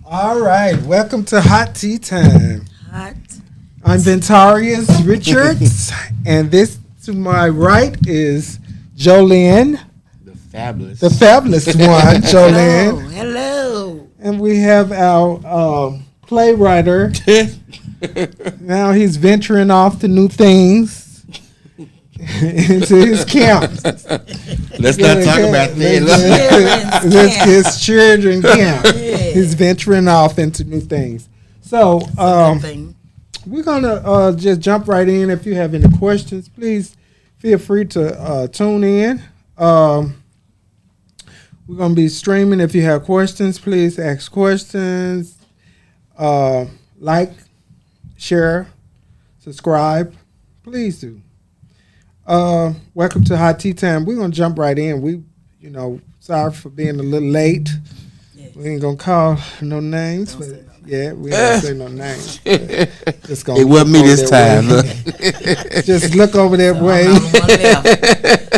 All right, welcome to Hot Tea Time. Hot. I'm Ventarius Richards, and this to my right is Jolene, the fabulous one, Jolene. Hello. And we have our playwriter. Now he's venturing off to new things into his camp. Let's not talk about that. His children camp. Yeah. He's venturing off into new things. So we're gonna just jump right in. If you have any questions, please feel free to tune in. We're gonna be streaming. If you have questions, please ask questions. Like, share, subscribe. Please do. Welcome to Hot Tea Time. We're gonna jump right in. Sorry for being a little late. Yes. We ain't gonna call no names, but yeah, we ain't gonna say no names. Just gonna It wasn't me look this over time. that Look. way. Just look over that way.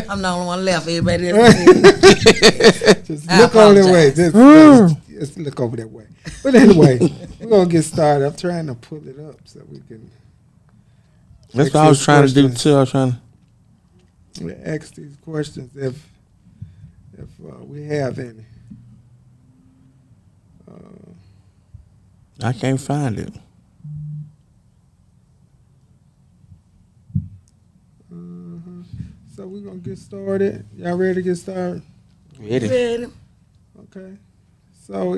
I'm the only one left. Everybody else. Just I look over that way. apologize. Just look over that way. But anyway, we're gonna get started. I'm trying to pull it up so we can That's what I was trying to do too. I was trying to. ask these questions if we have any. I can't find it. So we're gonna get started. Y'all ready to get started? Ready? Ready? Okay. So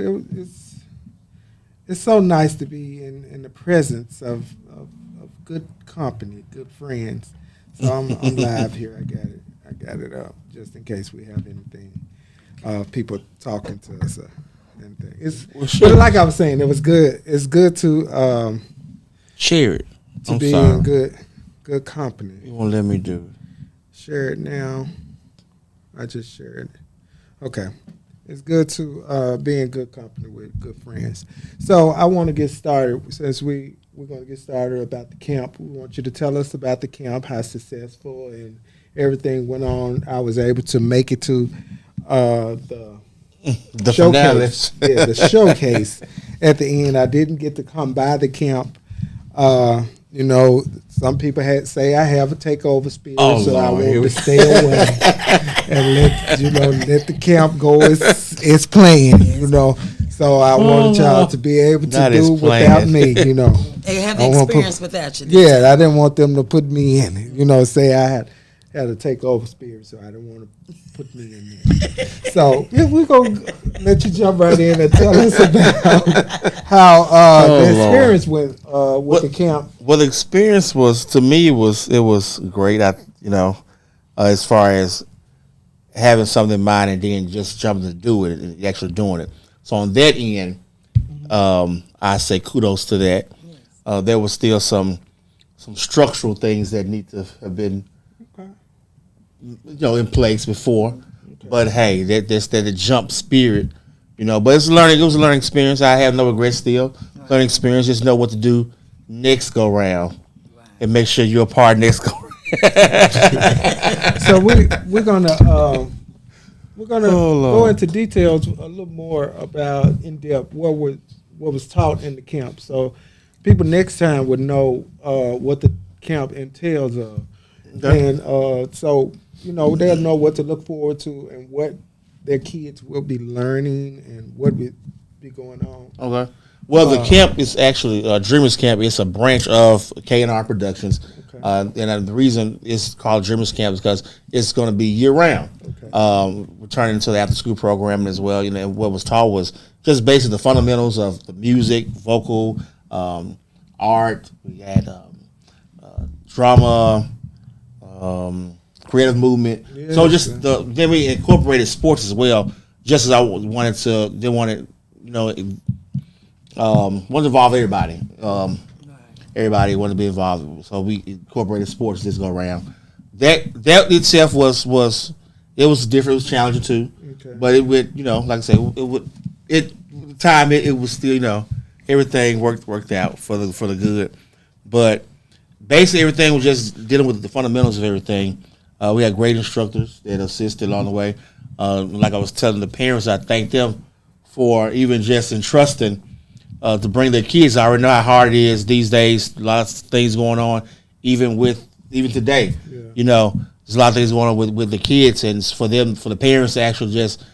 it's so nice to be in the presence of good company, good friends. So I'm live here. I got it up just in case we have anything. People talking to us. Anything. But like I was saying, it was good. It's good to Share it. I'm be sorry. in good company. You won't let me do it. Share it now. I just shared it. Okay. It's good to be in good company with good friends. So I want to get started. Since we're going to get started about the camp, we want you to tell us about the camp, how successful and everything went on. I was able to make it to The showcase. finale. Yeah, the showcase at the end. I didn't get to come by the camp. Some people say I have a takeover spirit, so I Lord. want to stay away and let the camp go. It's playing, So I wanted y'all to be able to That do is without playing. me, They have the I won't experience without you. Yeah, I didn't want them to put me in it. Say I had a takeover spirit, so I didn't want to put me in there. So we're going to let you jump right in and tell us about how the experience went with the camp. Well, the experience was, to me, it was great. As far as having something in mind and then just jumping to do it and actually doing it. So on that end, I say kudos to that. There was still some structural things that need to have been in place before. Okay. But hey, that's that jump spirit, But it's learning. It was a learning experience. I have no regrets still. Right. Learning experience. Just know what to do next go round, and make sure you're a part next go round. So we're gonna go into details a little more about in depth what was taught in the camp. So people next time would know what the camp entails of, and so they'll know what to look forward to and what their kids will be learning and what will be going on. Okay. Well, the camp is actually Dreamers Camp. It's a branch of K&R Productions, okay. And the reason it's called Dreamers Camp is because it's going to be year round. Okay. Returning to the after school program as well. And what was taught was just basically the fundamentals of the music, vocal, art. We had drama, creative movement. Yeah, so just then we incorporated sports as well. Just as I wanted to, they wanted wanted to involve everybody. Everybody wanted to be involved, so we incorporated sports this go around. That itself was different. It was challenging too, okay. But it would like I say it was still everything worked out for the good. But basically everything was just dealing with the fundamentals of everything. We had great instructors that assisted along the way. Like I was telling the parents, I thank them for even just entrusting to bring their kids. I already know how hard it is these days. Lots of things going on, even today. Yeah. You know, there's a lot of things going on with the kids, and for the parents to actually just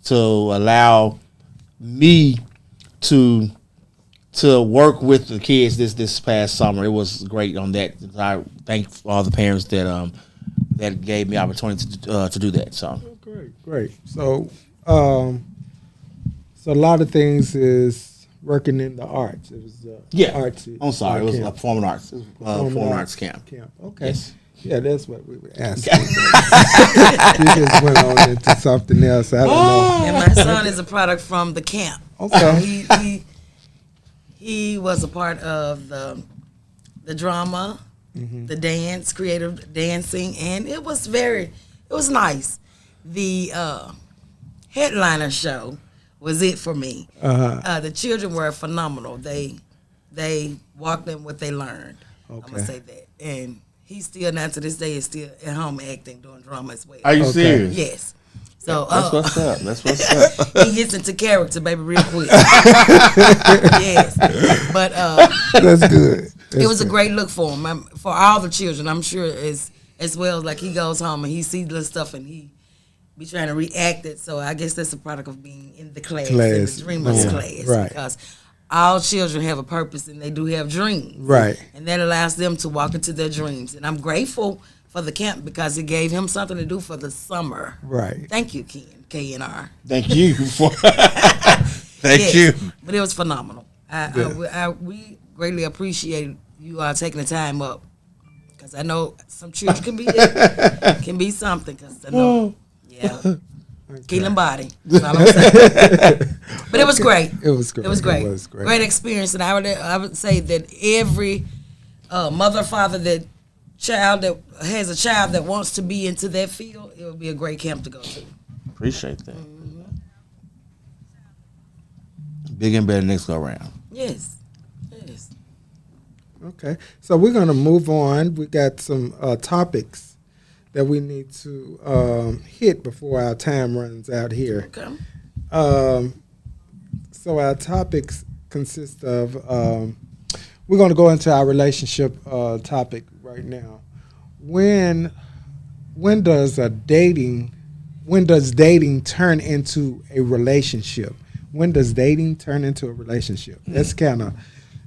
to allow me to work with the kids this past summer. It was great on that. I thank all the parents that gave me opportunity to do that. So Great. So, so a lot of things is working in the arts. It was arts. I'm sorry, it was a performing arts. Performing arts camp. Okay. Yes. Yeah, that's what we were asking. You just went on into something else. I don't know. And my son is a product from the camp. Okay. So he was a part of the drama, the dance, creative dancing, and it was nice. The headliner show was it for me. The children were phenomenal. They walked in what they learned. I'm gonna say that. And he still now to this day is still at home acting, doing drama as well. Are you serious? Yes. So That's what's up. That's what's up. he gets into character, baby, real quick. Yes, but That's good. it was a great look for him, for all the children. I'm sure as well. Like he goes home and he sees little stuff and he be trying to react it. So I guess that's a product of being in the class. In the dreamers class, right. Because all children have a purpose and they do have dreams, Right. And that allows them to walk into their dreams. And I'm grateful for the camp because it gave him something to do for the summer. Right. Thank you, Ken, KNR. Thank you for. Thank you. But it was phenomenal. We greatly appreciate you all taking the time up because I know some children can be something. Because I know, killing body. That's all I'm saying. But it was great. It was great. It was great. It was great. Great experience, and I would say that every mother, father that has a child that wants to be into that field, it would be a great camp to go to. Appreciate that. Big and better next go around. Yes. Okay. So we're going to move on. We got some topics that we need to hit before our time runs out here. Okay. So our topics consist of we're going to go into our relationship topic right now. When does dating turn into a relationship? When does dating turn into a relationship? That's kind of,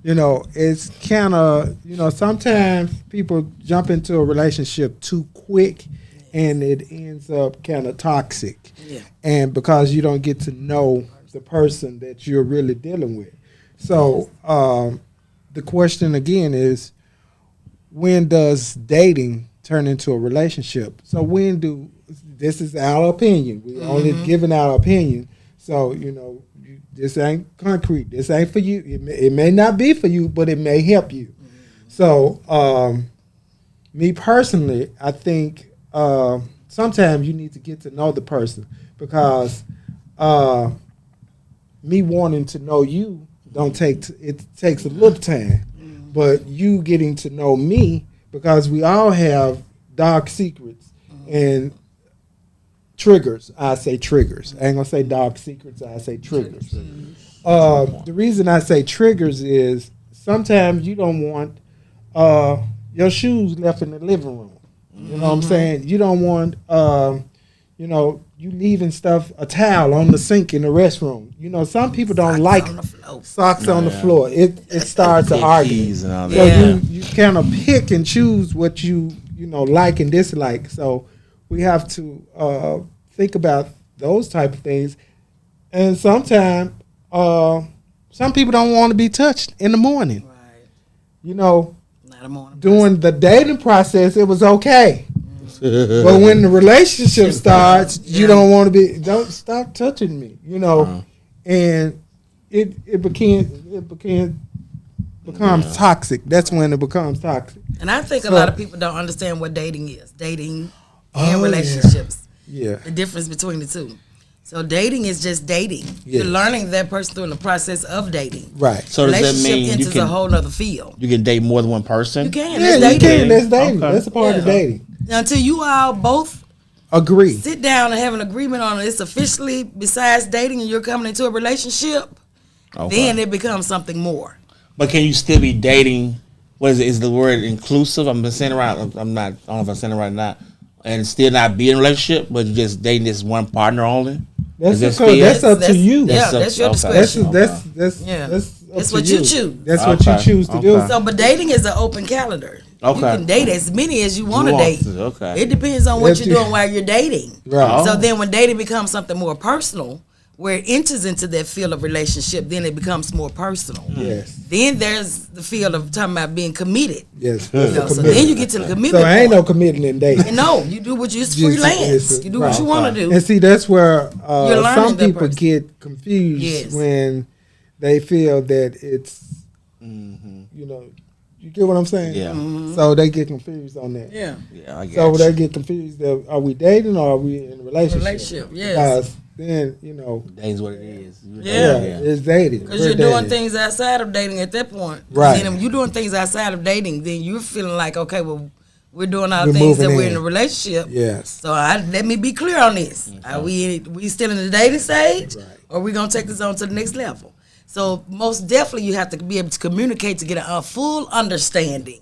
it's kind of, sometimes people jump into a relationship too quick and it ends up kind of toxic. Yeah. And because you don't get to know the person that you're really dealing with. So the question again is, when does dating turn into a relationship? So this is our opinion. We're only giving our opinion. So, this ain't concrete. This ain't for you. It may not be for you, but it may help you. So, me personally, I think sometimes you need to get to know the person because me wanting to know you it takes a little time, but you getting to know me because we all have dark secrets and triggers. I say triggers. I ain't gonna say dark secrets. I say triggers. The reason I say triggers is sometimes you don't want your shoes left in the living room. You know what I'm saying? You don't want you leaving a towel on the sink in the restroom. Some people don't like socks on the floor. It starts an argument. So you kind of pick and choose what you like and dislike. So we have to think about those type of things. And sometimes some people don't want to be touched in the morning. Right. Not a morning. During the dating process, it was okay. But when the relationship starts, you don't want to don't stop touching me, and it becomes toxic. That's when it becomes toxic. And I think a lot of people don't understand what dating is. Dating and relationships. Yeah. The difference between the two. So dating is just dating. Yeah. You're learning that person through the process of dating. Right. So does that Relationship mean enters a whole other field. you can date more than one person? You can. Yeah, That's you dating. can. That's dating. Okay. That's a part of dating. Until you all both Agree. sit down and have an agreement on it, it's officially besides dating and you're coming into a relationship, Okay. then it becomes something more. But can you still be dating? What is it? Is the word inclusive? I'm saying it right. I'm not. I don't know if I'm saying it right or not. And still not be in a relationship, but you just dating this one partner only. That's Is up to That's- you. yeah, that's your discretion. That's Yeah. up It's to what you choose. That's what you Okay. choose to do. Okay. So, but dating is an open calendar. Okay. You can date as many as you want to want date. to, okay. It depends on what That's you're it. doing while you're dating. Right. So Oh. then when dating becomes something more personal, where it enters into that field of relationship, then it becomes more personal. Yes. Then there's the field of talking about being committed. Yes. You That's know, a so commitment. then you get to the So commitment ain't no point. committing in dating. And no, you do what you Just- freelance. You do what right. you want to do. And see, that's where You're learning some that people person. get confused Yes. when they feel that it's, you know, you get what I'm saying? Yeah. So they get confused on that. Yeah. Yeah, I So got they you. get confused. That, are we dating or are we in a relationship? Relationship, yes. Because then, you know, Dating's what it is. Yeah. it's dating. Because We're you're doing dating. things outside of dating at that point. Right. Then when you're doing things outside of dating, then you're feeling like, okay, well, we're doing our We're things that moving we're in. in a relationship. Yes. So let me be clear on this. Are we still in the dating stage, Right. or are we gonna take this on to the next level? So most definitely, you have to be able to communicate to get a full understanding.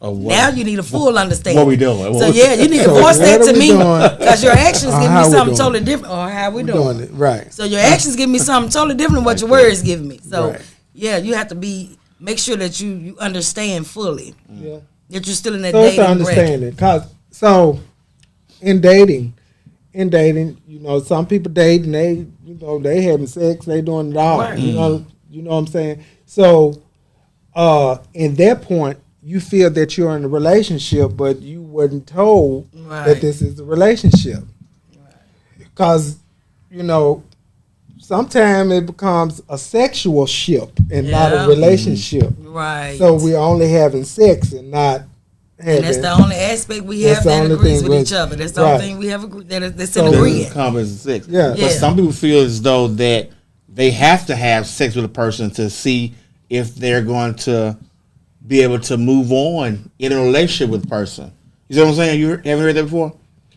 Of what? Now you need a full understanding. what we doing? So yeah, you need to So voice that what are to we me doing? because your actions Or give how me we something doing? totally different. Or how we We're doing? doing it. Right. So your actions give me something totally different than what your words give me. So Right. yeah, you have to make sure that you understand fully Yeah. that you're still in that So it's dating an bracket. understanding. So in dating, you know, some people date and they, you know, they having sex, they doing it all. Right. You know what I'm saying? So in that point, you feel that you're in a relationship, but you wasn't told that Right. this is a relationship. Because, you know, sometimes it becomes a sexual ship and not Yeah. a relationship. Right. So we're only having sex and not having. and that's the only aspect we That's have the that only agrees thing with with- each other. That's the right. only thing we have that's So in we- agreement. Common sex. Yeah. But Yeah. some people feel as though that they have to have sex with a person to see if they're going to be able to move on in a relationship with a person. You see what I'm saying? You haven't heard that before?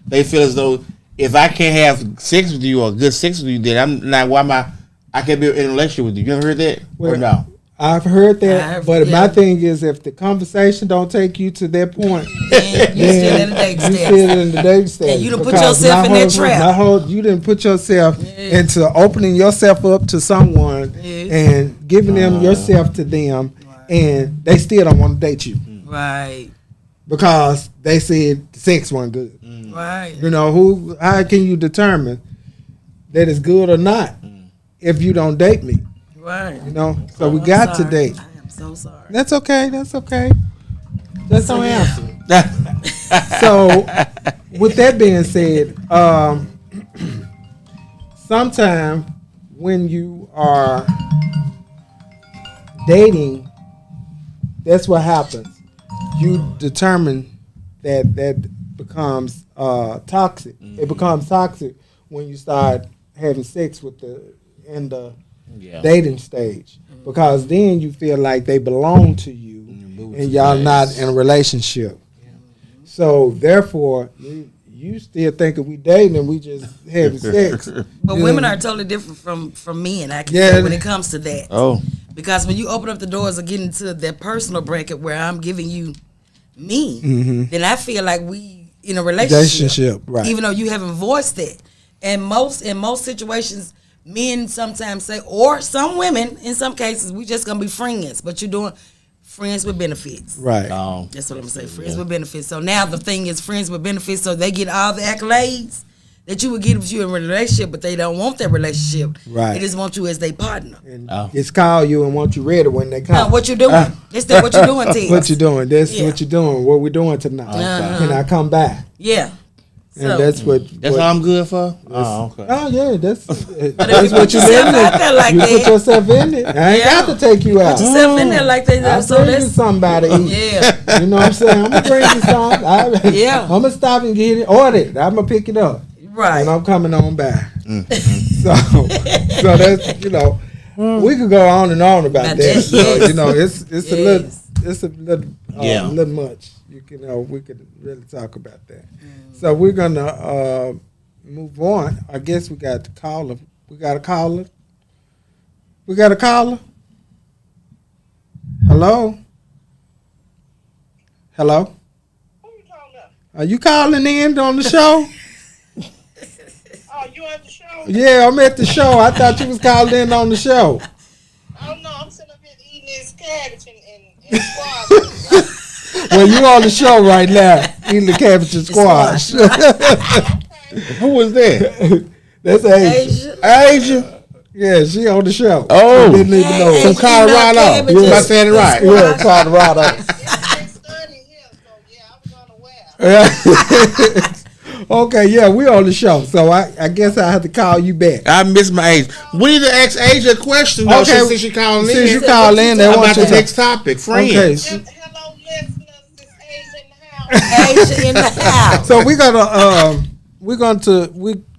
They feel as though if I can't have sex with you or good sex with you, then I'm not. Why am I can't be in a relationship with you? You ever heard that? Or Well, no? I've heard that, I've- but my yeah. thing is, if the conversation don't take you to that point, And you still in the dating you stage. still in the dating stage. you done put Because yourself in my that trap. You didn't put yourself Yeah. into opening yourself up to someone Yes. and giving them yourself to them, and they still don't want to date you Right. because they said sex wasn't good. Right. You know, how can you determine that it's good or not if you don't date me? Right. You know, so we I'm got to sorry. date. I am so sorry. That's okay. That's okay. That's So, no yeah. answer. So, with that being said, sometimes when you are dating, that's what happens. You determine that becomes toxic. It becomes toxic when you start having sex with in the Yeah. dating stage, because then you feel like they belong to you and y'all not in a relationship. So therefore, you still thinking we dating and we just having sex. But You women know, are totally different from men. I can Yeah. say when it comes to that. Oh, Because when you open up the doors of getting to that personal bracket where I'm giving you me, then I feel like we in a relationship. right. Even though you haven't voiced it. And in most situations, men sometimes say, or some women, in some cases, we just gonna be friends. But you're doing friends with benefits. Right. That's what I'm saying. Friends with benefits. So now the thing is friends with benefits, so they get all the accolades that you would get if you're in a relationship, but they don't want that relationship. Right. They just want you as their partner. And Oh. it's call you and want you ready when they come. Now, what you doing? That's what you doing, Ted. What you doing? That's Yeah. what you doing. What we doing tonight? Uh-huh. Can I come back? Yeah. And that's what. that's what, all I'm good for. Oh, okay. Oh yeah, that's if that's you what put you yourself in out there like you that- put yourself in it. I ain't Yeah. got to take you out. Put yourself in there like they I'll so bring you that's somebody. yeah. You know what I'm saying? I'm gonna bring you something. Yeah. I'm gonna stop and get it, order it. I'm gonna pick it up, Right. and I'm coming on back. So that's we could go on and on about About that. that, So, yes. it's a little Yeah. little much. We could really talk about that. So we're gonna move on. I guess we got the caller. We got a caller. We got a caller? Hello? Hello? Who you calling up? Are you calling in on the show? Oh, you at the show? Yeah, I'm at the show. I thought you was calling in on the show. Oh no, I'm sitting up here eating this cabbage and squash. Well, you on the show right now, eating the cabbage and squash. Who was that? That's Asia. Asia? Yeah, she on the show. Oh. Didn't even know. From Colorado. Am I saying it right? Yeah, Colorado. It's 6:30 here, so yeah, I was unaware. Okay, yeah, we on the show, so I guess I have to call you back. I missed my age. We need to ask Asia a question, though, Okay. since she calling in. Since you call in, they want about you the to next topic, friends. Okay, Hello, listeners. This Asia in the house. Asia in the house. so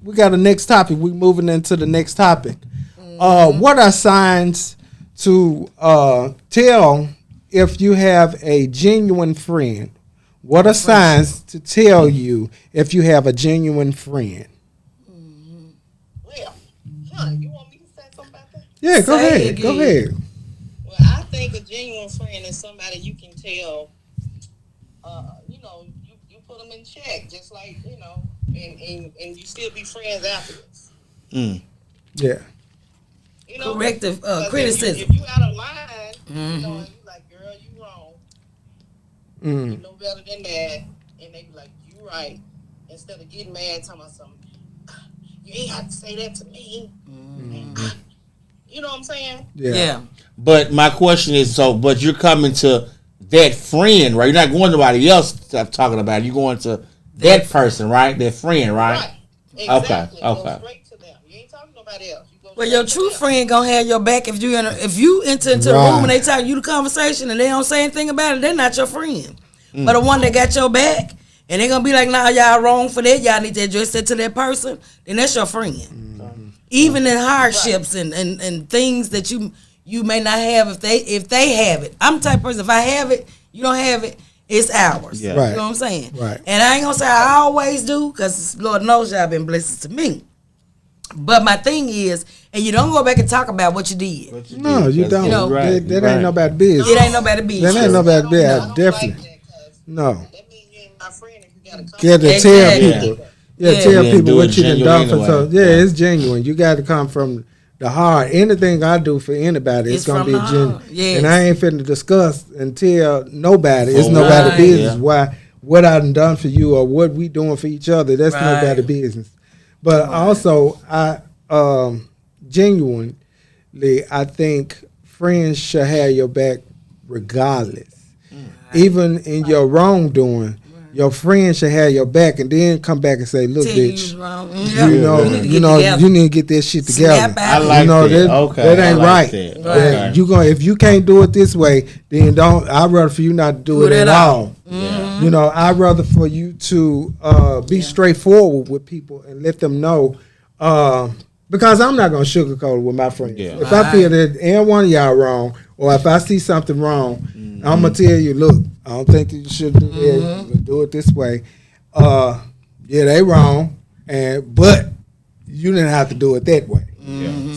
we got a next topic. We moving into the next topic. What are signs to tell if you have a genuine friend? What are signs to tell you if you have a genuine friend? Well, John, you want me to say something about that? Yeah, go Say ahead. it Go again. ahead. Well, I think a genuine friend is somebody you can tell, you put them in check, just like, and you still be friends afterwards. Yeah. You know, Corrective because criticism. If you out of line, and you like, girl, you wrong. You know better than that, and they be like, you right. Instead of getting mad, talking about something, you ain't have to say that to me. You know what I'm saying? Yeah. But my question is, but you're coming to that friend, right? You're not going to nobody else talking about it. You're going to that person, right? That friend, right? Exactly. Okay. Go straight to them. You ain't talking to nobody else. You go Well, straight your to true them. friend gonna have your back if you enter into the Right. room and they tell you the conversation and they don't say anything about it. They're not your friend. But the one that got your back and they gonna be like, "Nah, y'all wrong for that. Y'all need to address that to that person." Then that's your friend. Even in hardships and things that you may not have if they have it. I'm the type of person. If I have it, you don't have it. It's ours. Yeah. Right. You know what I'm saying? Right. And I ain't gonna say I always do, because Lord knows y'all been blessings to me. But my thing is, and you don't go back and talk about what you did. No, you don't. You know, that ain't nobody business. It ain't nobody business. That ain't nobody I business. don't Definitely. Like that, 'cause No. that means you ain't my friend if you got to come. Get to Exactly. tell Yeah. people. Yeah, Yeah. tell Yeah, people do what it you done done for. genuine So anyway. yeah, it's genuine. You got to come from the heart. Anything I do for anybody, it's It's gonna from be the genuine. heart. Yes. And I ain't finna discuss and tell nobody. It's For nobody right. business. Yeah. Why what I done done for you or what we doing for each other. That's Right. nobody business. But also, I genuinely, I think friends should have your back regardless. Even in your wrongdoing, your friend should have your back and then come back and say, "Look, Tell you bitch, was wrong. you need to get this shit together." Snap out. I like that. Okay, That I ain't like right. that. Yeah, Okay. you gonna if you can't do it this way, then don't. I'd rather for you not to do it at all. Yeah. You know, I'd rather for you to be straightforward with people and let them know. Because I'm not gonna sugarcoat it with my friends. Yeah. If I feel that any one of y'all wrong, or if I see something wrong, I'm gonna tell you, look, I don't think that you should do that. We'll do it this way. Yeah, they wrong, but you didn't have to do it that way.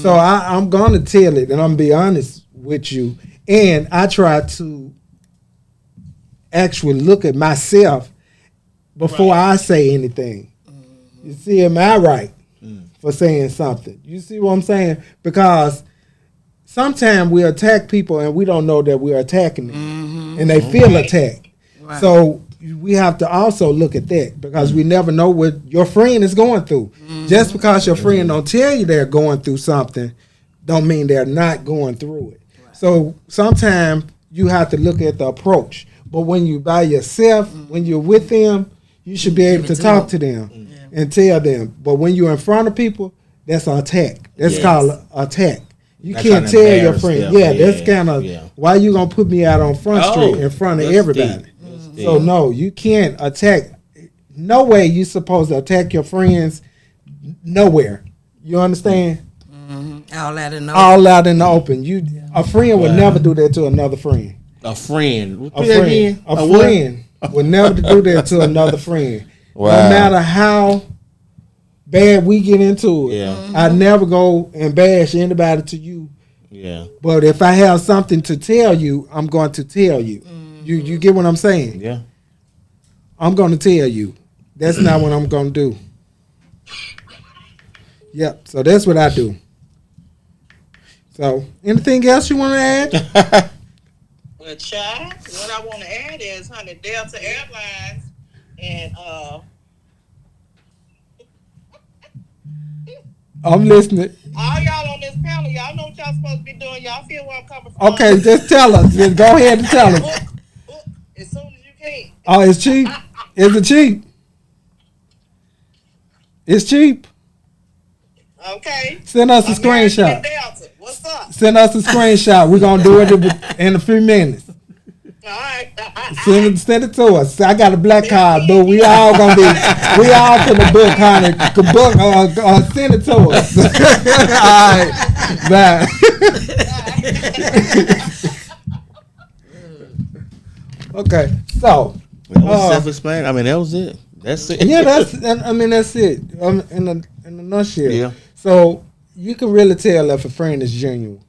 So I'm gonna tell it, and I'm gonna be honest with you. And I try to actually look at myself before I say anything. You see, am I right for saying something? You see what I'm saying? Because sometimes we attack people and we don't know that we're attacking them, and they feel attacked. Right. So we have to also look at that because we never know what your friend is going through. Just because your friend don't tell you they're going through something, don't mean they're not going through it. So sometimes you have to look at the approach. But when you by yourself, when you're with them, you should be able to talk to them and tell them. But when you're in front of people, that's an attack. That's called attack. You That's can't trying to tell your embarrass friend. them. Yeah, Yeah, that's kind of yeah. why you gonna put me out on Front Street in front of that's everybody. deep. That's deep. So no, you can't attack. No way you supposed to attack your friends. Nowhere. You understand? All out in the All out in the open. A friend would never do that to another friend. A friend. A friend would never do that to another friend. Wow. No matter how bad we get into it, Yeah. I never go and bash anybody to you Yeah. But if I have something to tell you, I'm going to tell you. You get what I'm saying? Yeah. I'm going to tell you. That's not what I'm going to do. Yep. So that's what I do. So anything else you want to add? Well, child, what I want to add is, honey, Delta Airlines and I'm listening. all y'all on this panel, y'all know what y'all supposed to be doing. Y'all feel where I'm coming from. Okay, just tell us. Just go ahead and tell us. As soon as you can. Oh, it's cheap. Is it cheap? It's cheap. Okay. Send us a American screenshot. Delta. What's up? Send us a screenshot. We're gonna do it in a few minutes. All right. Send it to us. I got a black card, but we all gonna be we all for the book, honey. The book, send it to us. All right, bye. Okay, so That was self-explanatory. I mean, that was it. That's it. yeah, that's it. In a nutshell. Yeah. So you can really tell if a friend is genuine,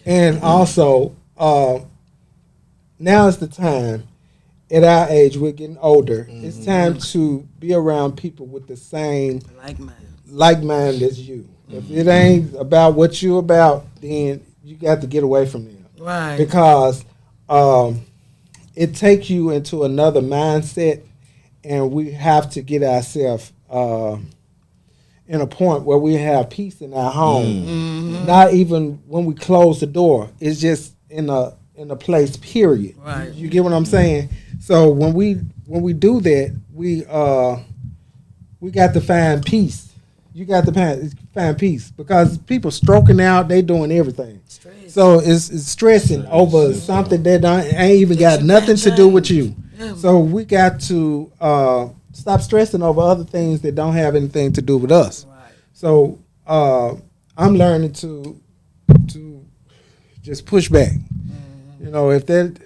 and also now is the time. At our age, we're getting older. It's time to be around people with the same like mind as you. If it ain't about what you about, then you got to get away from them. Right. Because it takes you into another mindset, and we have to get ourselves in a point where we have peace in our home. Not even when we close the door. It's just in a place, period. Right. You get what I'm saying? So when we do that, we got to find peace. You got to find peace because people stroking out, they doing everything. Stress. So it's stressing over something that ain't even got nothing to do with you. Yeah. So we got to stop stressing over other things that don't have anything to do with us. Right. So I'm learning to just push back. You know, if that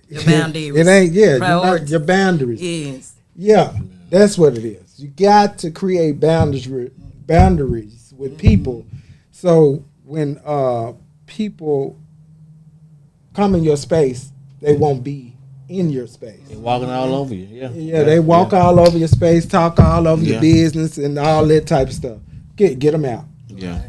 Your boundaries. it ain't Priorities. your boundaries. Yes. Yeah, that's what it is. You got to create boundaries with people. So when people come in your space, they won't be in your space. They're walking all over you. Yeah. Yeah, they walk all over your space, talk all over your Yeah. business, and all that type of stuff. Get them out. Yeah.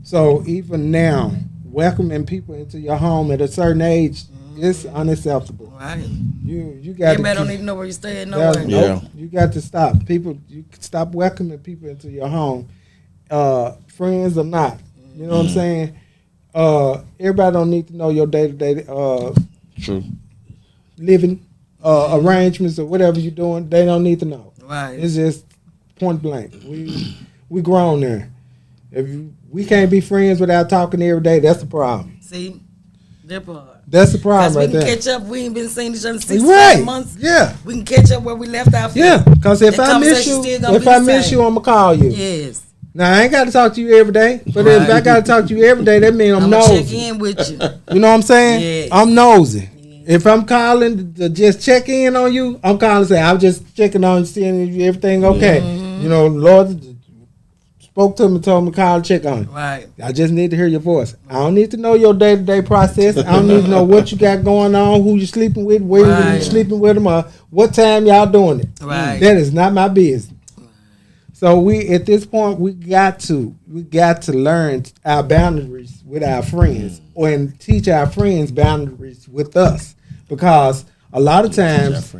So even now, welcoming people into your home at a certain age is unacceptable. Right. You got Everybody don't to need to know where you stay. No yeah, way. Yeah. you got to stop. People, you stop welcoming people into your home, friends or not. You know what I'm saying? Everybody don't need to know your day-to-day True. living arrangements or whatever you're doing. They don't need to know. Right. It's just point blank. We grown there. If we can't be friends without talking every day, that's the problem. See, that part. That's the problem Because we right can there. catch up. We ain't been seeing each other 6 Right. 7 months. Yeah. We can catch up where we left off. Yeah. Because if That I miss conversation you, still gonna if be I the miss same. you, I'm gonna call you. Yes. Now I ain't got to talk to you every day, but if I got to talk to you every day, that means I'm I'm gonna check nosy. in with you. You know what I'm saying? Yes. I'm nosy. If I'm calling to just check in on you, I'm calling to say I'm just checking on you, seeing if everything okay. You know, Lord spoke to me, told me to call and check on you. Right. I just need to hear your voice. I don't need to know your day-to-day process. I don't need to know what you got going on, who you sleeping with, where you Right. sleeping with them, or what time y'all doing it. Right. That is not my business. So we at this point we got to learn our boundaries with our friends, and teach our friends boundaries with us, because a lot of times,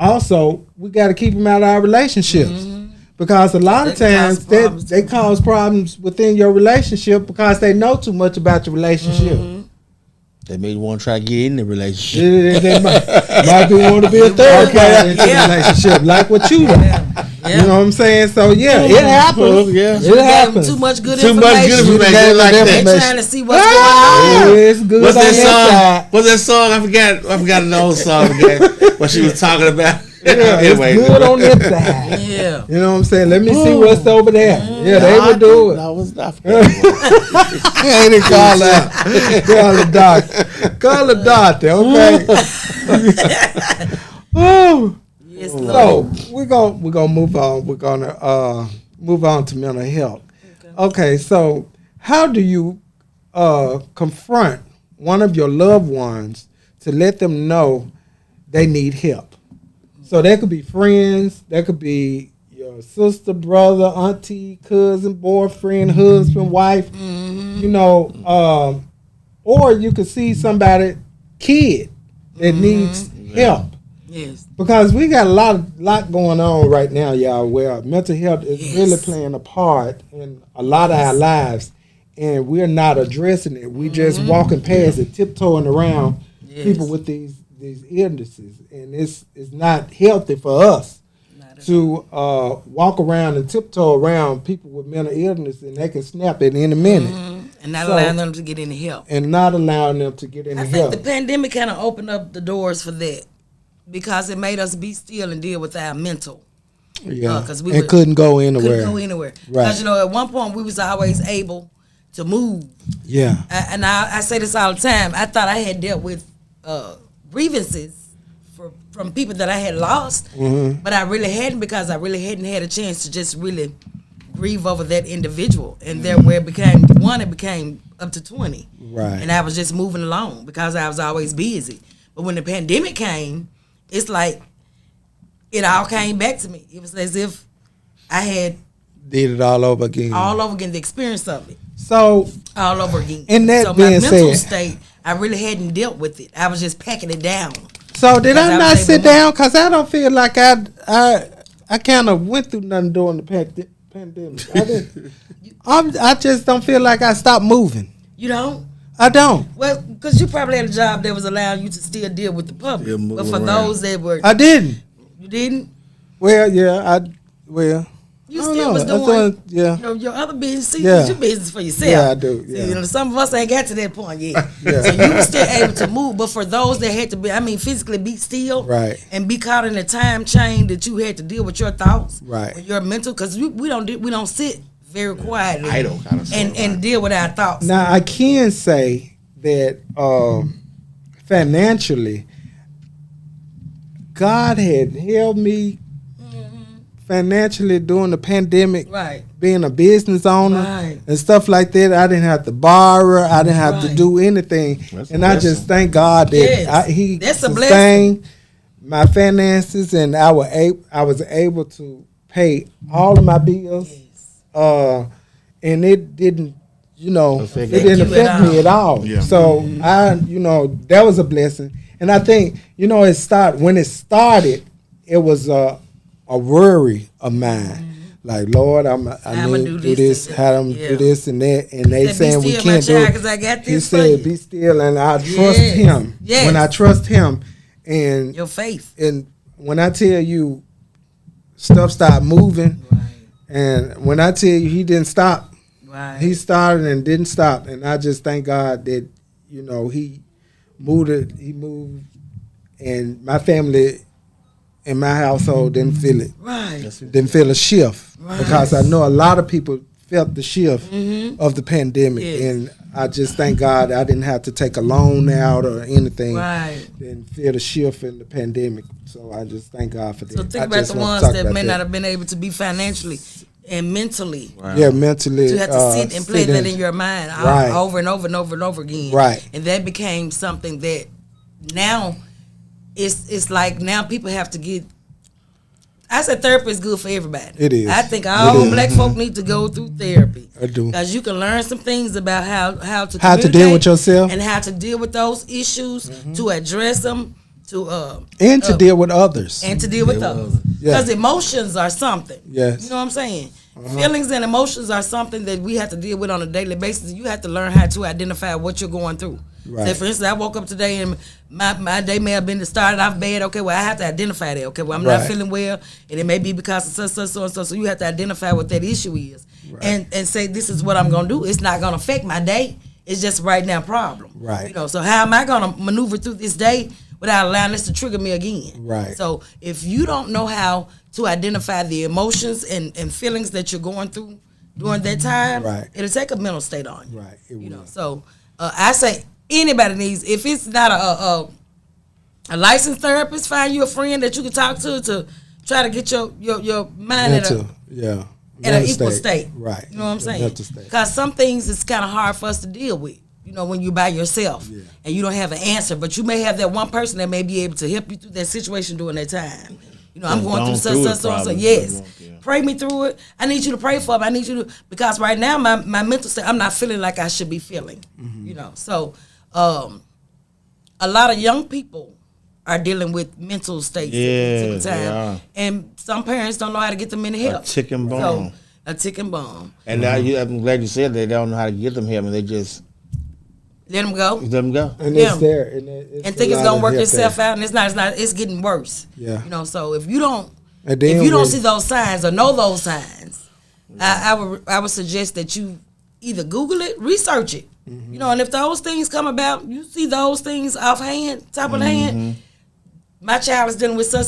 also we got to keep them out of our relationships. Because a lot of That cause times problems they too. cause problems within your relationship because they know too much about your relationship. They may want to try to get in the relationship. They might be want to be a third party into the Yeah. relationship, like what you do. Yeah. You know what I'm saying? So yeah, it happens. Yeah. It You gave them happens. too much good Too much good information. information. You Like gave that. They trying to see what's going on. It's good What's on that that song? side. What's that song? I forgot the whole song again. What she was talking about. Yeah, Anyway. it's good on that side. Yeah. You know what I'm saying? Let me see what's over there. Yeah, they would do it. No, it was not. Ain't it call out? Call the doctor. Call the doctor, okay? Woo. Yes, So Lord. we're gonna move on. We're gonna move on to mental health. Okay, so how do you confront one of your loved ones to let them know they need help. So that could be friends, that could be your sister, brother, auntie, cousin, boyfriend, husband, wife, you know, or you could see somebody, kid, that needs help. Yes. Because we got a lot going on right now, y'all, where mental health is really playing a part in a lot of our lives, and we're not addressing it. We just walking past it, tiptoeing around people with these illnesses, and it's not healthy for us to walk around and tiptoe around people with mental illness, and they can snap at any minute. And not allowing them to get any help. And not allowing them to get any I help. think the pandemic kind of opened up the doors for that because it made us be still and deal with our mental. Yeah, because we couldn't go anywhere. Couldn't go anywhere. Right. Because, you know, at one point we was always able to move. Yeah. And I say this all the time. I thought I had dealt with grievances from people that I had lost, but I really hadn't, because I really hadn't had a chance to just really grieve over that individual. And there where it became up to 20. Right. And I was just moving along because I was always busy. But when the pandemic came, it's like it all came back to me. It was as if I had did it all over again. The experience of it. So all over again. And that so being my mental said, state, I really hadn't dealt with it. I was just packing it down. So did I I not was sit able to down? Because I don't feel like I kind of went through nothing during the pandemic. I didn't. I just don't feel like I stopped moving. You don't? I don't. Well, because you probably had a job that was allowing you to still deal with the public. But for those that were, I didn't. You didn't? Well, yeah, you I don't still know. was doing your other business. See, Yeah. your business for yourself. Yeah, I do. Yeah. See, you know, some of us ain't got to that point yet. Yeah. So you were still able to move. But for those that had to be, physically be still, Right. and be caught in a time chain that you had to deal with your thoughts, Right. with your mental, because we don't sit very quietly Idle kind of stuff, and deal with our thoughts. Now I can say that financially, God had held me financially during the pandemic. Right. Being a business owner Right. and stuff like that, I didn't have to borrow. I didn't have to Right. do anything, That's a and I blessing. just thank God that Yes. He That's a sustained my finances, and I was able to pay all of my bills. And it didn't, Affect it didn't you at affect me at all. Yeah. So that was a blessing, and I think when it started, it was a worry of mine. Like, Lord, I I'ma need do to do this this, and how I'm that. do this and that, and they Said, saying "Be we still, my can't do child, it." 'cause I got He this for said, you. "Be still," and I trust Yes. Him. Yes. When I trust Him, and Your faith. and when I tell you, stuff started moving, Right. and when I tell you He didn't stop, Right. He started and didn't stop, and I just thank God that He moved it. He moved, and my family in my household didn't feel it. Right. Didn't feel a shift, Right. because I know a lot of people felt the shift of the pandemic, Yes. and I just thank God I didn't have to take a loan out or anything. Right. And feel the shift in the pandemic. So I just thank God for that. So think I about just the want ones to talk that about may not have been able to be financially and mentally. Yeah, mentally. To have to sit and play sit that in your mind Right. over and over and over and over again. Right. And that became something that now it's like now people have to get. I said therapy is good for everybody. It is. I think all It is. black folk need to go through therapy. I do. Because you can learn some things about how to How to deal communicate with yourself. and how to deal with those issues, to address them, And to deal with others. and to deal with those. Yeah. Because emotions are something. Yes. You know what I'm saying? Feelings and emotions are something that we have to deal with on a daily basis. You have to learn how to identify what you're going through. Right. Say, for instance, I woke up today and my day may have been started off bad. Okay, well, I have to identify that. Okay, well, I'm not Right. feeling well, and it may be because of so and so. So you have to identify what that issue is, Right. and say, this is what I'm going to do. It's not going to affect my day. It's just right now problem. Right. You know, so how am I going to maneuver through this day without allowing this to trigger me again? Right. So if you don't know how to identify the emotions and feelings that you're going through during that time, Right. it'll take a mental state on you. Right, it You know, will. so I say anybody needs, if it's not a licensed therapist, find you a friend that you can talk to try to get your mind Mental. Yeah. at an Mental equal state. Right. You know what I'm The saying? mental state. Because some things it's kind of hard for us to deal with. you know, when you're by yourself and you don't have an answer, but you may have that one person that may be able to help you through that situation during that time. You know, I'm going through such. Yes. Pray me through it. I need you to pray for me. I need you to, because right now my mental state, I'm not feeling like I should be feeling, you know. So a lot of young people are dealing with mental states at the time. And some parents don't know how to get them any help. A ticking bomb. So, a ticking bomb. And now I'm glad you said they don't know how to get them help, and they just let them go. let them go. And it's there. And, and think it's gonna work itself out, and it's not. It's getting worse. Yeah. You know. So if you don't, And then if you don't see those signs or know those signs, I would suggest that you either Google it, research it. You know, and if those things come about, you see those things offhand, top of the hand. My child is dealing with so and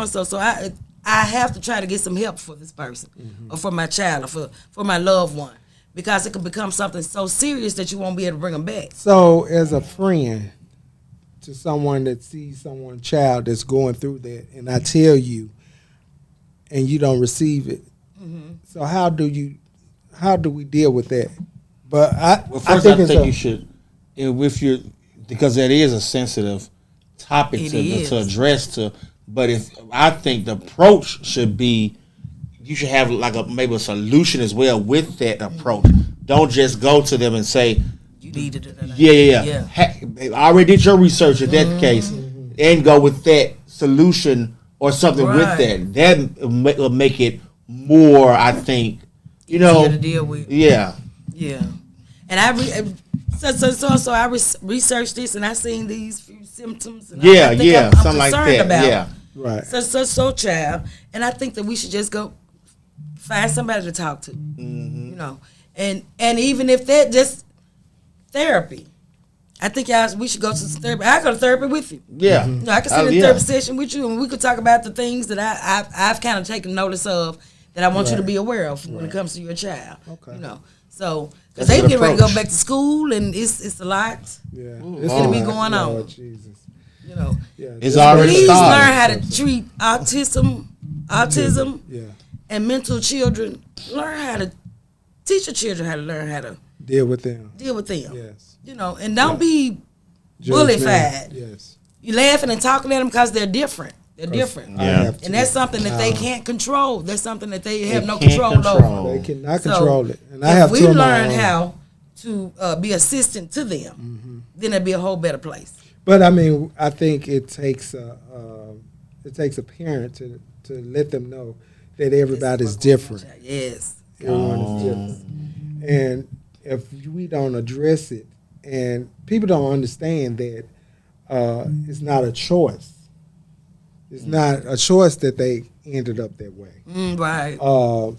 so. So I have to try to get some help for this person, or for my child, or for my loved one, because it could become something so serious that you won't be able to bring them back. So, as a friend to someone that sees someone's child that's going through that, and I tell you, and you don't receive it, so how do we deal with that? But I think you should, if you, because that is a sensitive topic to address. But I think the approach should be, you should have like maybe a solution as well with that approach. Don't just go to them and say, you need to do that. Yeah. I already did your research in that case, and go with that solution or something with that. That will make it more, I think, you know, to deal with. Yeah. And I researched this, and I seen these few symptoms. And I'm concerned something like that. about. Right. So, child, and I think that we should just go find somebody to talk to. You know, and even if that just therapy, I think we should go to some therapy. I go to therapy with you. Yeah. You know, I can sit in a therapy session with you, and we could talk about the things that I've kind of taken notice of that I want you to be aware of when it comes to your child. Okay. You know, so because they get ready to go back to school, and it's a lot. Yeah. It's gonna be going on. Lord Jesus. You know, it's already please started. learn how to treat autism, and mental children. Learn how to teach your children how to learn how to deal with them. Yes. You know, and don't be bullified. Yes. You laughing and talking at them because they're different. They're different. Yeah. And that's something that they can't control. That's something that they have no control over. They cannot control it. And if we learn how to be assistant to them, then it'd be a whole better place. But I mean, I think it takes a parent to let them know that everybody's different. Yes. Everyone is different. And if we don't address it, and people don't understand that it's not a choice. It's not a choice that they ended up that way. Right.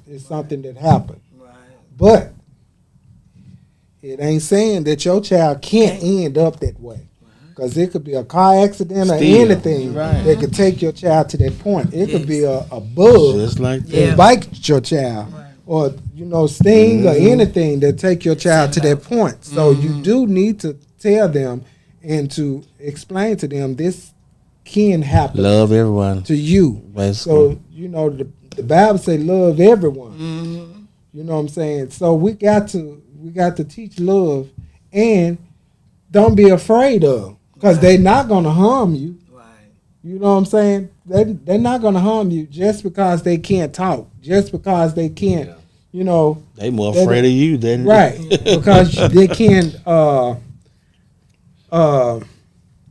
It's something that happened. Right. But it ain't saying that your child can't end up that way. Because it could be a car accident or anything that could take your child to that point. It could be a bug just like that bites your child. Right. Or, you know, sting or anything that take your child to that point. So you do need to tell them and to explain to them this can happen. Love everyone. To you. Basically. So, you know, the Bible say love everyone. You know what I'm saying? So we got to teach love, and don't be afraid of, because they're not going to harm you. Right. You know what I'm saying? They're not going to harm you just because they can't talk, just because they can't, you know. They more afraid of you than right, because they can't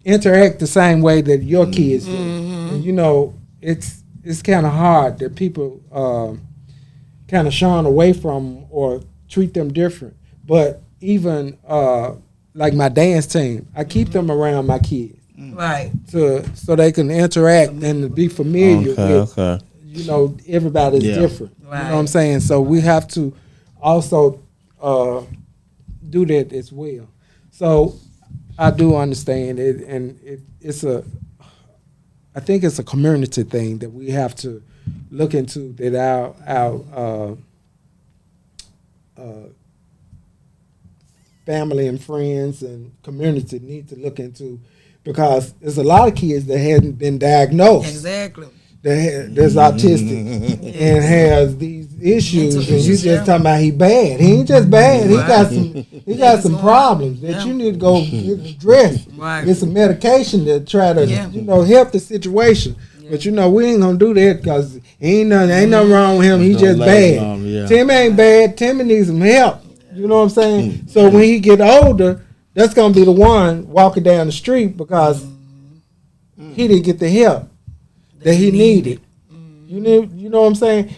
interact the same way that your kids do. And, you know, it's kind of hard that people kind of shun away from or treat them different. But even like my dance team, I keep them around my kids. Right. So they can interact and be familiar with, you know, everybody's different. Right. You know what I'm saying? So we have to also do that as well. So I do understand it, and I think it's a community thing that we have to look into, that our family and friends and community need to look into, because there's a lot of kids that hadn't been diagnosed. Exactly. that's autistic and has these issues, Mental and you issues, just talking about he bad. He ain't just bad. He got some problems that you need to go get addressed. Right. Get some medication to try to help the situation. Yeah. But we ain't gonna do that because ain't nothing wrong with him. He Don't just last bad. long, yeah. Tim ain't bad. Timmy needs some help. You know what I'm saying? So when he get older, that's gonna be the one walking down the street because he didn't get the help that he needed. You know what I'm saying?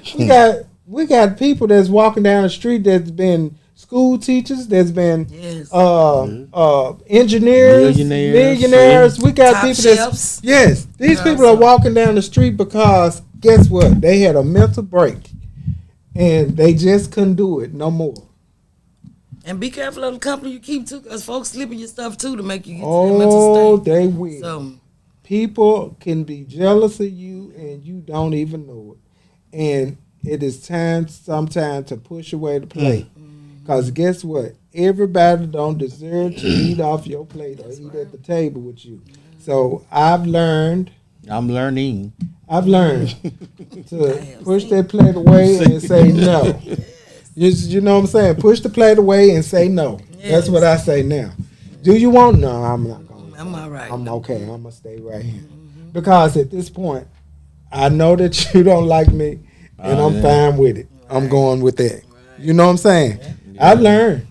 We got people that's walking down the street that's been school teachers, that's been engineers, millionaires. We got Top people chefs. these people are walking down the street because guess what? They had a mental break and they just couldn't do it no more. And be careful of the company you keep too, because folks slipping your stuff too to make you get to that mental state. They will. So People can be jealous of you and you don't even know it. And it is time sometimes to push away the plate. Because guess what? Everybody don't deserve to eat off your plate or eat at the table with you. So I'm learning to push that plate away and say no. You know what I'm saying? Push the plate away and say no. That's what I say now. Do you want? No, I'm not. I'm all right. I'm okay. I'm gonna stay right here because at this point, I know that you don't like me, and I'm fine with it. Right. I'm going with that. Right. You know what I'm saying? Yeah. I've learned.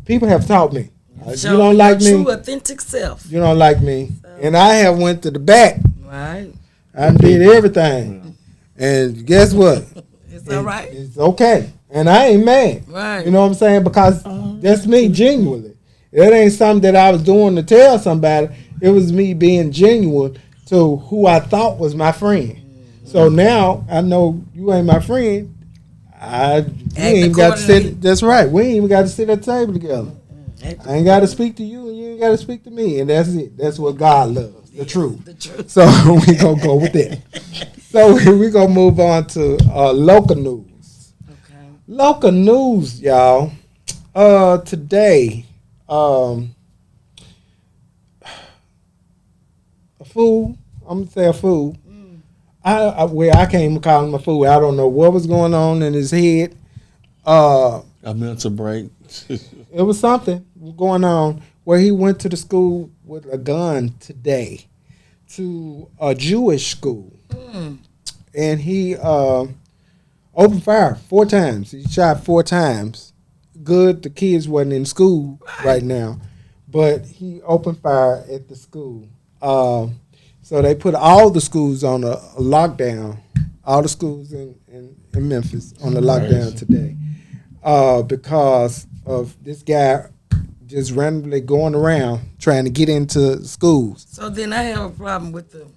People have taught me. You don't like me. True, authentic self. You don't like me, and I have went to the back. Right. I did everything, and guess what? It's all right. It's okay, and I ain't mad. Right. You know what I'm saying? Because that's me genuinely. It ain't something that I was doing to tell somebody. It was me being genuine to who I thought was my friend. So now I know you ain't my friend. We ain't got to sit. That's right. We ain't even got to sit at the table together. I ain't got to speak to you, and you ain't got to speak to me, and that's it. That's what God loves, the truth. The truth. So we gonna go with that. So we gonna move on to local news. Okay. Local news, y'all. Today. A fool. I'm gonna say a fool. I can't even call him a fool. I don't know what was going on in his head. A mental break. It was something going on where he went to the school with a gun today to a Jewish school, and he opened fire 4 times. He shot 4 times. Good, the kids wasn't in school right now, but he opened fire at the school. So they put all the schools on a lockdown, all the schools in Memphis on the lockdown today because of this guy just randomly going around trying to get into schools. So then I have a problem with the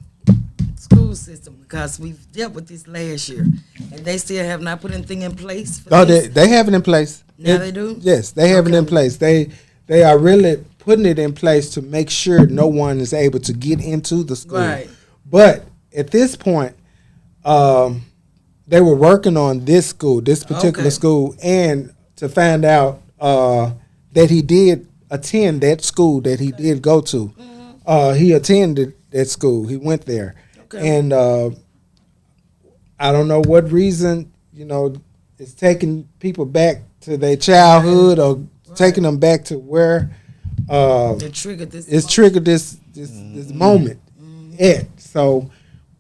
school system because we've dealt with this last year, and they still have not put anything in place. They have it in place. Now they do? Yes, they have it in place. They are really putting it in place to make sure no one is able to get into the school. Right. But at this point, they were working on this school, this particular school, and to find out that he did attend that school that he did go to. He attended that school. He went there. Okay. And I don't know what reason, it's taking people back to their childhood or taking them back to where it's triggered this moment at. So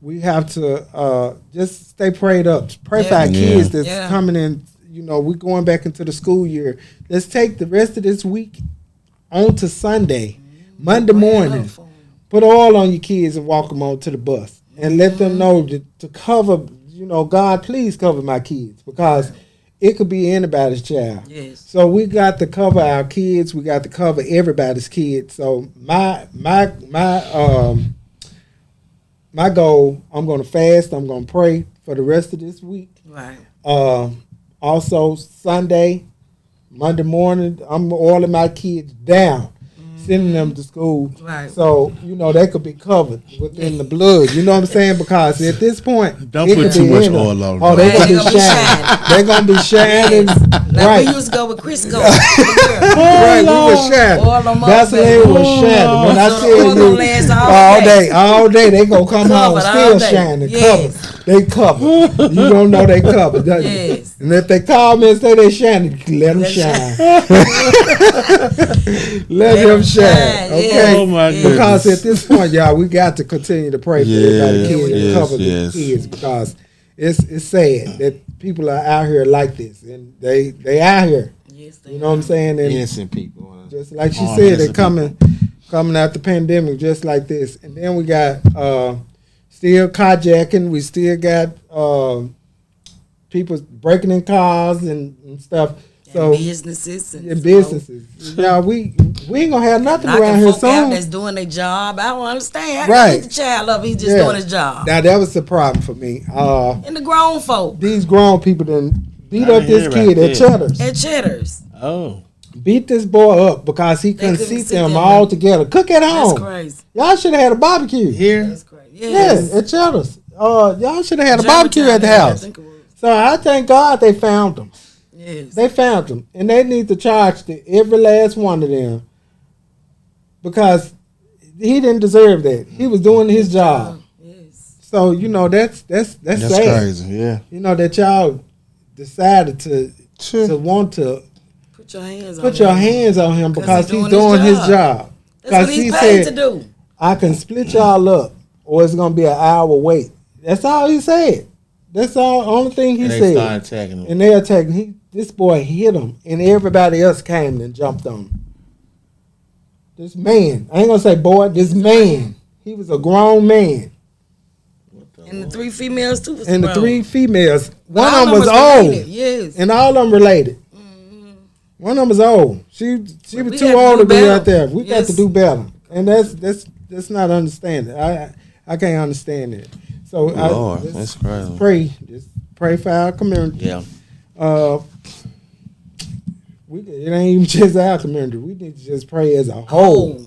we have to just stay prayed up. Pray for our kids that's coming in. We're going back into the school year. Let's take the rest of this week on to Sunday, Monday morning. Put oil on your kids and walk them on to the bus and let them know to cover, God, please cover my kids because it could be anybody's child. Yes. So we got to cover our kids. We got to cover everybody's kids. So my goal, I'm going to fast. I'm going to pray for the rest of this week. Right. Also Sunday, Monday morning, I'm oiling my kids down. Sending them to school, right? So they could be covered within the blood. You know what I'm saying? Because at this point, don't put too much oil on them. Oh, they're gonna be shining. They're gonna be shining Like Right. we used to go with Crisco. Right, we was shining. Oil 'em up, Vaseline baby. was shining. When I So the tell oil gonna you, last all day, they gonna come home Covered still all day. shining. Yes. Covered. They covered. You don't know they covered, doesn't you? Yes. And if they call me and say they shining, let them Let 'em shine. Let them shine. Okay. yes. Oh, my Yes. Because at this point, y'all, we got to continue to pray for everybody, Yes, kids, and yes, cover yes. the kids, because it's sad that people are out here like this, and they out here. Yes, they You know what I'm saying? And Innocent people. just like she Oh, said, innocent they're coming out the pandemic just like this. And then we got still carjacking. We still got people breaking in cars and stuff. So And businesses and in businesses. Now we ain't gonna have nothing around knocking here folk out soon. that's doing their job. I don't understand. Right. The child up, he's just Yeah. doing his job. Now that was the problem for me. And the grown folk These grown people done beat I up this hear kid about at that. Cheddar's. at Cheddar's. Oh. Beat this boy up because he couldn't couldn't seat sit them there, all man. together. Cook at That's home. crazy. Y'all should have had a barbecue. Here? That's crazy. Yes, at Cheddar's. Y'all should have had a Germantown barbecue at the area, I house. think it was. So I thank God they found them. Yes. They found them, and they need to charge every last one of them because he didn't deserve that. He was doing his job. Yes. So you know that's That's sad. crazy. Yeah. You know that y'all decided to want to Put your hands on put your him. hands on him because he he's doing doing his his job. That's what he he's paid said, to do. I can split y'all up, or it's gonna be an hour wait. That's all he said. That's all only thing he And they said. started attacking them. And they attacking. This boy hit him, and everybody else came and jumped on him. This man, I ain't gonna say boy. This man, he was a grown man, And the three females too. Was and the grown. three females. But One all of them was related, old, Yes. and all of them related. One of them was old. She was we too had to old do to be better. right there. We got Yes. to do better, and that's not understanding. I can't understand it. So Lord, just that's crazy. Just pray for our community. Yeah. It ain't even just our community. We need to just pray as a whole. Oh.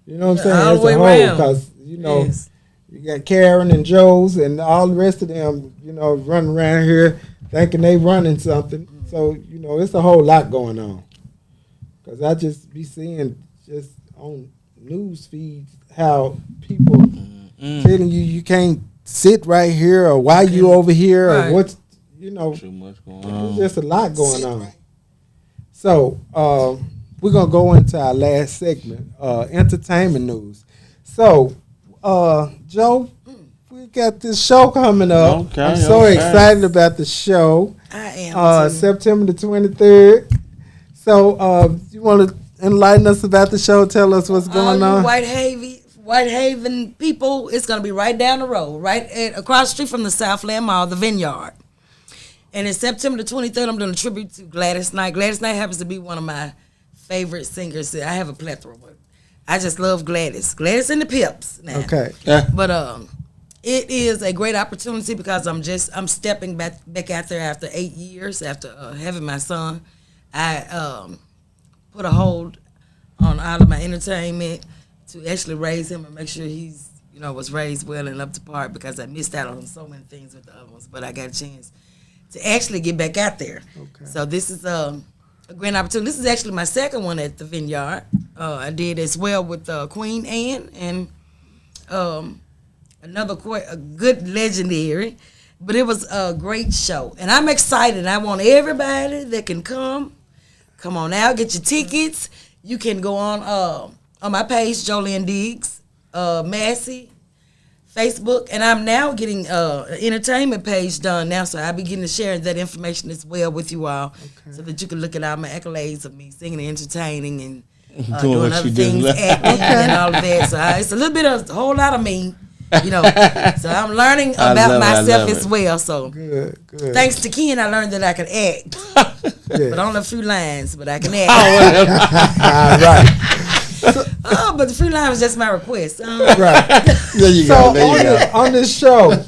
You know what I'm Yeah, saying? all As the way a whole, around. because you know Yes. you got Karen and Joe's and all the rest of them. You know, running around here thinking they running something. So you know, it's a whole lot going on. Because I just be seeing just on news feeds how people telling you can't sit right here or why you over here Right. or what's you know. Too much going There's on. just a lot going on. So we're gonna go into our last segment, entertainment news. So Joe, we got this show coming up. Okay, I'm so okay. excited about the show. I am. too. September the 23rd. So you want to enlighten us about the show? Tell us what's All going you on. Whitehaven people, it's gonna be right down the road, across the street from the Southland Mall, the Vineyard. And in September the 23rd, I'm doing a tribute to Gladys Knight. Gladys Knight happens to be one of my favorite singers. I have a plethora, but I just love Gladys. Gladys and the Pips. Now. Okay. But it is a great opportunity because I'm stepping back out there after 8 years after having my son. I put a hold on all of my entertainment to actually raise him and make sure he's was raised well and up to par because I missed out on so many things with the other ones, but I got a chance to actually get back out there. Okay. So this is a great opportunity. This is actually my second one at the Vineyard. I did as well with Queen Anne and another a good legendary, but it was a great show. And I'm excited. I want everybody that can come on out, get your tickets. You can go on my page, Jolene Diggs, Massey, Facebook, and I'm now getting an entertainment page done now, so I'll be getting to share that information as well with you all, so that you can look at all my accolades of me singing and entertaining and Doing doing what other you do. things, acting and all of that. So it's a little bit of a whole lot of me, So I'm learning I about love it, I myself love as it. well. So Good. thanks to Ken, I learned that I could act, Yeah. but only a few lines, but I can act. All right. Oh, but the few lines was just my request. Right. There you So go. There you go. on this show,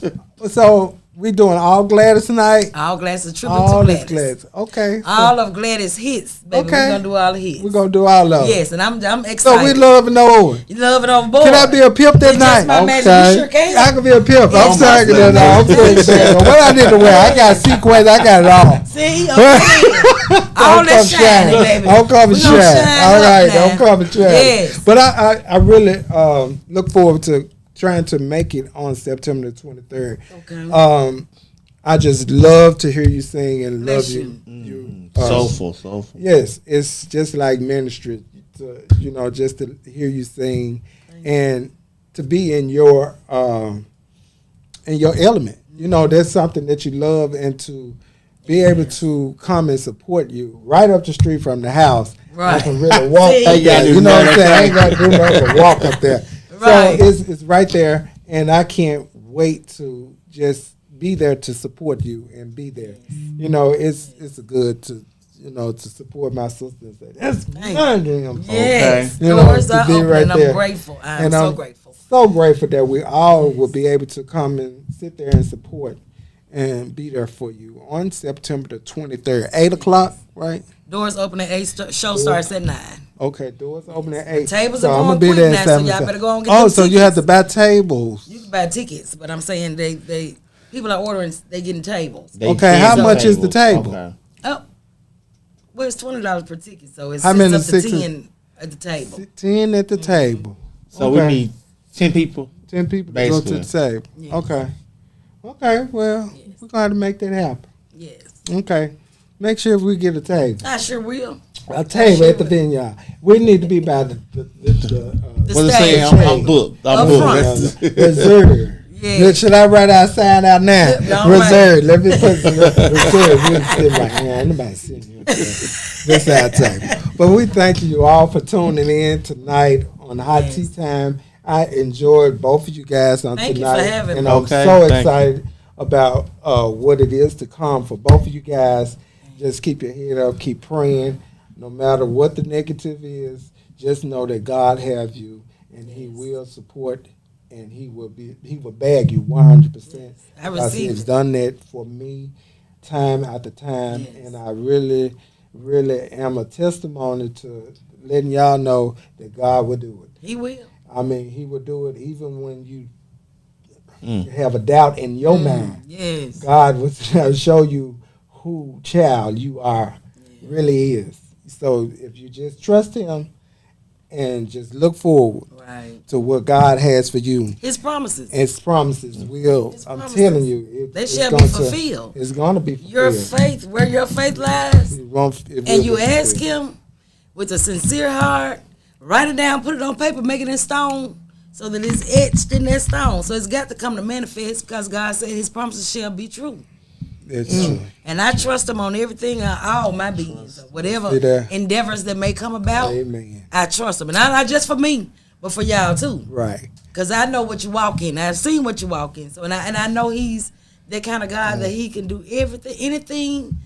so we doing all Gladys tonight. All Gladys, triple All to this Gladys. Gladys. Okay. so All of Gladys hits, baby. Okay. We're gonna do all the hits. we're gonna do all of it. Yes, and I'm So excited. we love and know it. You love it on board. Can I be a pimp that It's night? just my magic. Okay. You sure can. I can be a pimp. Yes, I'm saying yes, that. yes. I'm saying that. What I need to wear? I got sequins. I got it all. See, okay. all that shining, baby. I'm coming We gonna shine. shine All up right, now. I'm coming shine. Yes. But I really look forward to trying to make it on September the 23rd. Okay. I just love to hear you sing and Bless love you. you. Soulful. Yes, it's just like ministry, just to hear you sing and to be in your element. That's something that you love, and to be able to come and support you right up the street from the house. Right. I can really walk See? up there. You know what I'm saying? I ain't got to do nothing but walk up there. Right. So it's right there, and I can't wait to just be there to support you and be there. It's good to to support my sister and say that's Thank my dream. Yes. You know, Doors to are be open, right and I'm there. grateful. I'm And so I'm grateful. So grateful that we all will be able to come and sit there and support and be there for you on September the 23rd, 8 o'clock, right? Doors open at 8. Show starts at 9. Okay, doors open at 8. Tables so are I'ma going be quick there now, at so 7 y'all o'clock. better go and get Oh, them so you tickets. have to buy tables. You can buy tickets, but I'm saying they people are ordering. They getting tables. Okay, how much is the table? Okay. Oh, well, it's $20 per ticket, so it's How many up to sixes? 10 at the table. 10 at the table. So we need 10 people. 10 people to go to the Basically. table. Yeah. Okay. Okay, well, Yes. we're going to make that happen. Yes, Okay. Make sure we get a table. I sure will. A table at the vineyard. We need to be by the The What it stage. say? I'm booked. I'm Up booked. front. That's- reserve. Yeah. Should I write our sign out now? Yep, all Reserve. Let me put some reserve. We'll sit like, man, nobody sitting here. This our table. But we thank you all for tuning in tonight on Hot Yes. Tea Time. I enjoyed both of you guys on Thank you for tonight. having and me. I'm Okay, so thank you. excited about what it is to come for both of you guys. Just keep your head up, keep praying. No matter what the negative is, just know that God have you, and He will support, and He will bag you 100%. I Because receive He's it. done that for me time after time, Yes. and I really, really am a testimony to letting y'all know that God will do it. He will. I mean, He will do it even when you have a doubt in your mind. Yes. God will show you who child you are, really is. So if you just trust Him and just look forward Right. to what God has for you, His promises. His promises will. His I'm promises. telling you, They it's shall be going to- fulfilled. It's going to be Your fulfilled. faith, where your faith lies, It won't- it will and you be ask fulfilled. Him with a sincere heart, write it down, put it on paper, make it in stone, so that it's etched in that stone. So it's got to come to manifest because God said His promises shall be true. It's true. And I trust Him on everything, all my beings, See whatever there? endeavors that may come about. Amen. I trust Him, and not just for me, but for y'all too. Right. Cause I know what you walk in. I've seen what you walk in. So and I know He's that kind of God that He can do everything, anything,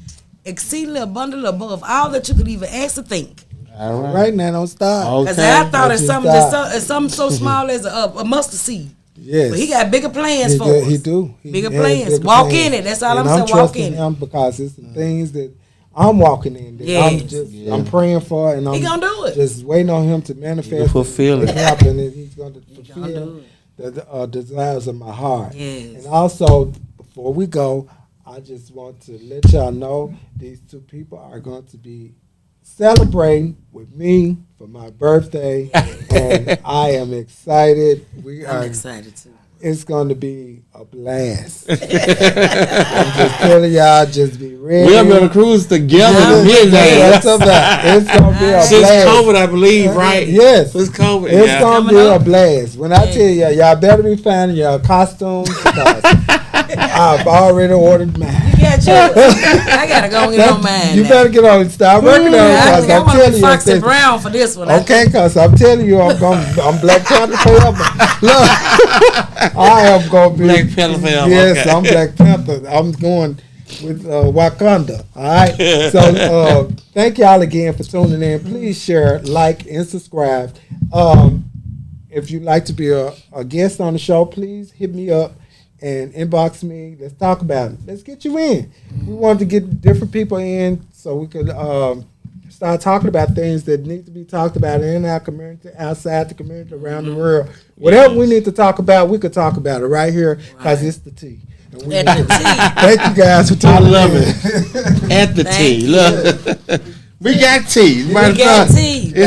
exceedingly abundantly above all that you could even ask or think. All right. Right now, don't stop. Okay. Cause I thought it's Don't something stop. that's something so small as a mustard seed. Yes. But He got bigger plans He for do, us. He do. He Bigger has plans. bigger Walk plans. in it. That's all And I'm saying. Walk trusting in it. Him because it's the things that I'm walking in. That I'm Yes. just I'm praying for, and I'm He gonna do it. just waiting on Him to manifest. fulfill and it. happen, and He's going to gonna fulfill do the desires of my heart. Yes. And also, before we go, I just want to let y'all know these two people are going to be celebrating with me for my birthday, and I am excited. I'm excited too. It's going to be a blast. I'm just telling y'all, just be ready. We're gonna be on a cruise together. Yeah. Midnight. It's going to be a Since blast. COVID, I believe, right? Yes. Since COVID. It's yeah. gonna be Coming a up. blast. When I tell y'all better be finding your costumes because I've already ordered mine. Yeah, I gotta go and get on mine. You now. better get on. Start working on it I because think I I'm want to telling be you. Foxy it's- Brown for this one. Okay, because I'm telling you, I'm Black Panther forever. Look, I am gonna be Black Panther forever, Yes, okay. I'm Black Panther. I'm going with Wakanda. All right. So thank y'all again for tuning in. Please share, like, and subscribe. If you'd like to be a guest on the show, please hit me up and inbox me. Let's talk about it. Let's get you in. We wanted to get different people in so we could start talking about things that need to be talked about in our community, outside the community, around the world. Whatever we need to talk about, we could talk about it right here because it's the tea. And we At the tea. Thank you guys for tuning I love in. it. At the Thank tea. Look. We got tea. We got tea.